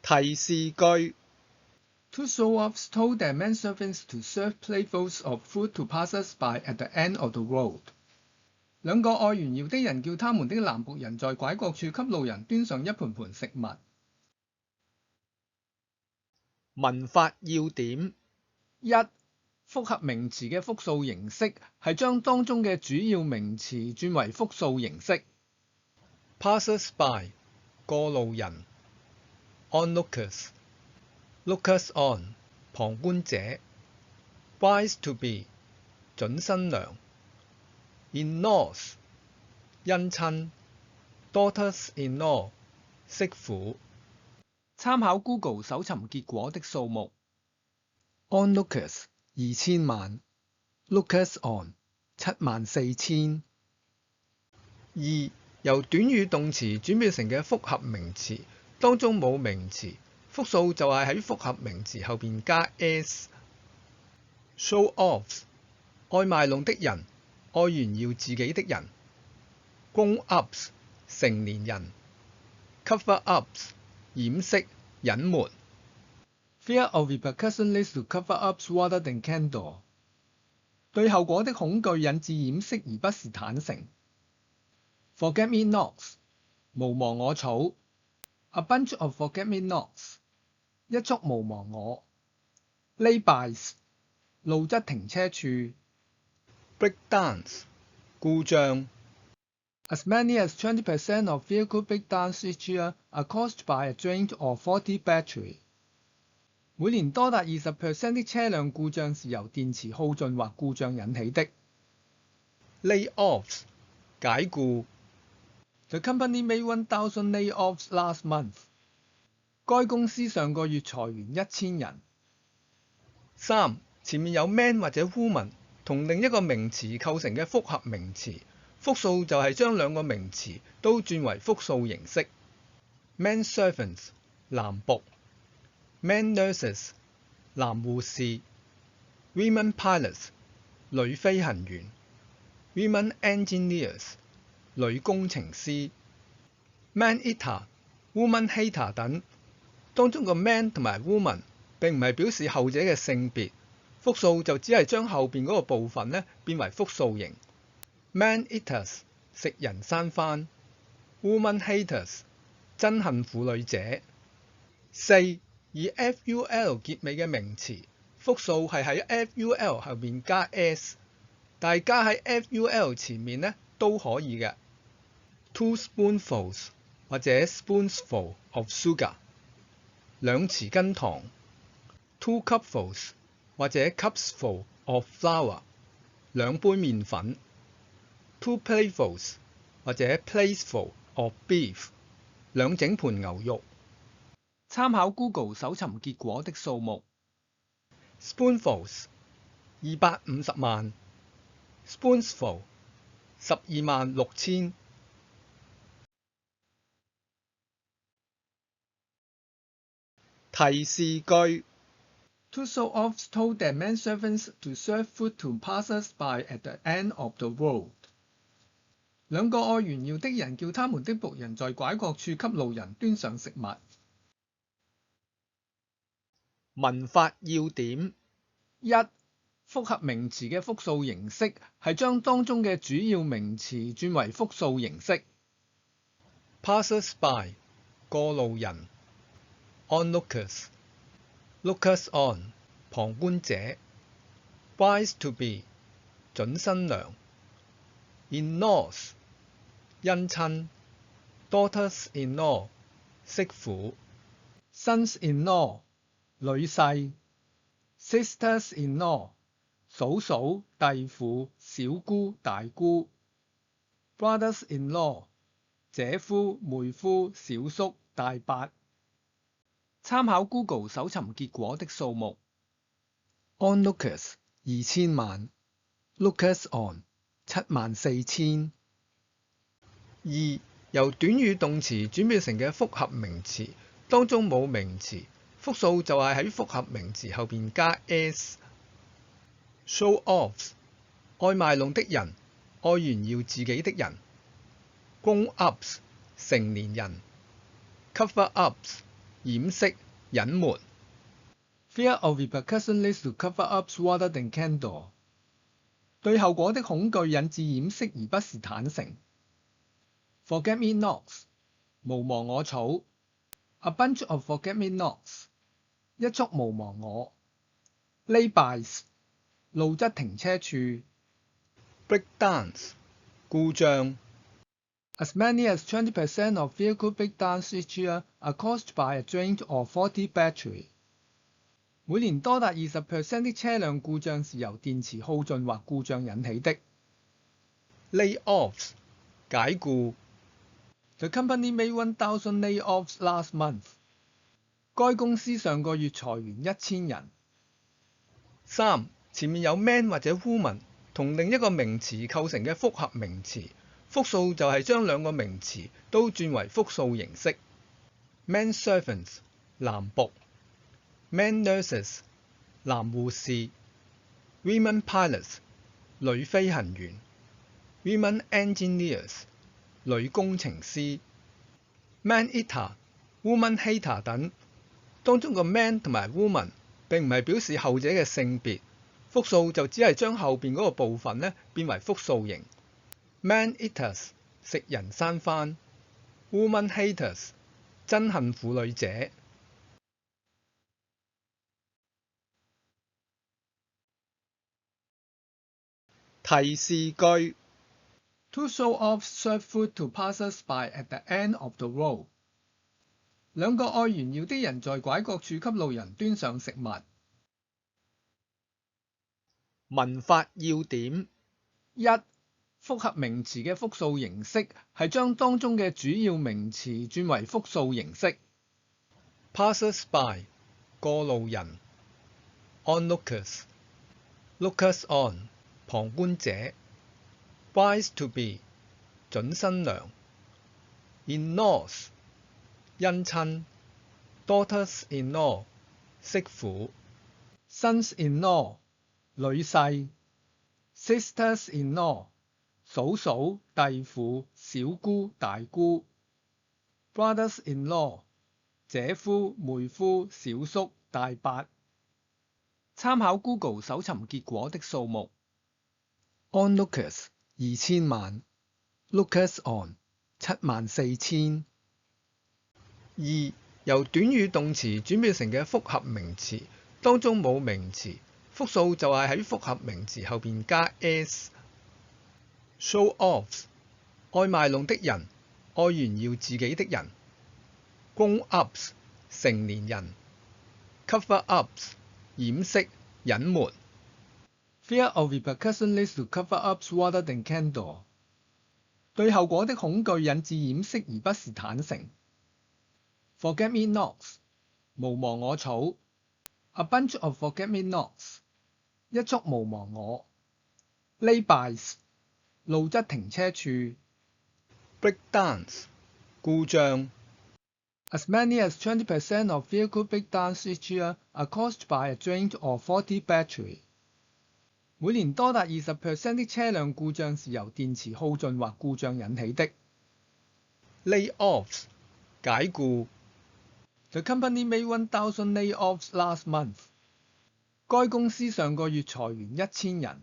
提示句 Two show-offs told their men servants to serve platefuls of food to passers-by at the end of the road. 兩個愛炫耀的人叫他們的男僕人在拐角處給路人端上一盤盤食物。文法要點一、複合名詞嘅複數形式係將當中嘅主要名詞轉為複數形式。Passers-by 過路人 ，onlookers lookers on 旁觀者 ，brides to be 準新娘 ，in-laws 姻親 ，daughters-in-law 媳婦。參考 Google 搜尋結果的數目 ：onlookers 2000萬 ，lookers on 74000。2. 由短語動詞轉變成嘅複合名詞，當中冇名詞，複數就係喺複合名詞後邊加 s。Show-offs 愛賣弄的人，愛炫耀自己的人。Grown-ups 成年人。Cover-ups 掩飾、隱瞞。Fear of repercussion leads to cover-ups rather than candor。對後果的恐懼引致掩飾而不是坦誠。Forget-me-nots 無忘我草 ，a bunch of forget-me-nots 一束無忘我。Laybys 路側停車處。Breakdowns 故障。As many as 20% of vehicle breakdowns each year are caused by a drained or faulty battery。每年多達20% 的車輛故障是由電池耗盡或故障引起的。Layoffs 解僱。The company made 1,000 layoffs last month。該公司上個月裁員1000人。3. 前面有 man 或者 woman 同另一個名詞構成嘅複合名詞，複數就係將兩個名詞都轉為複數形式。Man servants 男僕 ，man nurses 男護士 ，women pilots 女飛行員 ，women engineers 女工程師。Man eater、woman hater 等，當中個 man 同埋 woman 並唔係表示後者嘅性別，複數就只係將後邊嗰個部分變為複數形。Man eaters 食人生番 ，woman haters 憎恨婦女者。4. 以 ful 結尾嘅名詞，複數係喺 ful 後面加 s， 但係加喺 ful 前面都可以嘅。Two spoonfuls 或者 spoonsful of sugar 兩匙羹糖。Two cupfuls 或者 cupsful of flour 兩杯麵粉。Two platefuls 或者 plateful of beef 兩整盤牛肉。參考 Google 搜尋結果的數目 Spoonfuls 250萬 ，spoonsful 126000。提示句 Two show-offs told their men servants to serve food to passers-by at the end of the road。兩個愛炫耀的人叫他們的僕人在拐角處給路人端上食物。文法要點一、複合名詞嘅複數形式係將當中嘅主要名詞轉為複數形式。Passers-by 過路人 ，onlookers lookers on 旁觀者 ，brides to be 準新娘 ，in-laws 姻親 ，daughters-in-law 媳婦 Sons-in-law 女婿 ，sisters-in-law 嫂嫂、弟婦、小姑、大姑 ，brothers-in-law 姐夫、妹夫、小叔、大伯。參考 Google 搜尋結果的數目 ：onlookers 2000萬 ，lookers on 74000。2. 由短語動詞轉變成嘅複合名詞，當中冇名詞，複數就係喺複合名詞後邊加 s。Show-offs 愛賣弄的人，愛炫耀自己的人。Grown-ups 成年人。Cover-ups 掩飾、隱瞞。Fear of repercussion leads to cover-ups rather than candor。對後果的恐懼引致掩飾而不是坦誠。Forget-me-nots，無忘我草。A bunch of forget-me-nots，一束無忘我。Laybys，路側停車處。Breakdowns，故障。As many as 20% of vehicle breakdowns each year are caused by a drained or faulty battery。每年多達20% 的車輛故障是由電池耗盡或故障引起的。Layoffs，解僱。The company made 1,000 layoffs last month。該公司上個月裁員1000人。3. 前面有 man 或者 woman 同另一個名詞構成嘅複合名詞，複數就係將兩個名詞都轉為複數形式。Man servants，男僕。Man nurses，男護士。Women pilots，女飛行員。Women engineers，女工程師。Man eater、woman hater 等，當中個 man 同埋 woman 並唔係表示後者嘅性別，複數就只係將後邊嗰個部分變為複數形。Man eaters，食人生番。Woman haters，憎恨婦女者。提示句 Two show-offs serve food to passers-by at the end of the road。兩個愛炫耀的人在拐角處給路人端上食物。文法要點1. 複合名詞嘅複數形式係將當中嘅主要名詞轉為複數形式。Passers-by，過路人。Onlookers，lookers on，旁觀者。Brides to be，準新娘。In-laws，姻親。Daughters-in-law，媳婦。Sons-in-law，女婿。Sisters-in-law，嫂嫂、弟婦、小姑、大姑。Brothers-in-law，姐夫、妹夫、小叔、大伯。參考 Google 搜尋結果的數目。Onlookers 2000萬 ，Lookers on 74000。2. 由短語動詞轉變成嘅複合名詞，當中冇名詞，複數就係喺複合名詞後邊加 s。Show-offs，愛賣弄的人，愛炫耀自己的人。Grown-ups，成年人。Cover-ups，掩飾、隱瞞。Fear of repercussion leads to cover-ups rather than candor。對後果的恐懼引致掩飾而不是坦誠。Forget-me-nots，無忘我草。A bunch of forget-me-nots，一束無忘我。Laybys，路側停車處。Breakdowns，故障。As many as 20% of vehicle breakdowns each year are caused by a drained or faulty battery。每年多達20% 的車輛故障是由電池耗盡或故障引起的。Layoffs，解僱。The company made 1,000 layoffs last month。該公司上個月裁員1000人。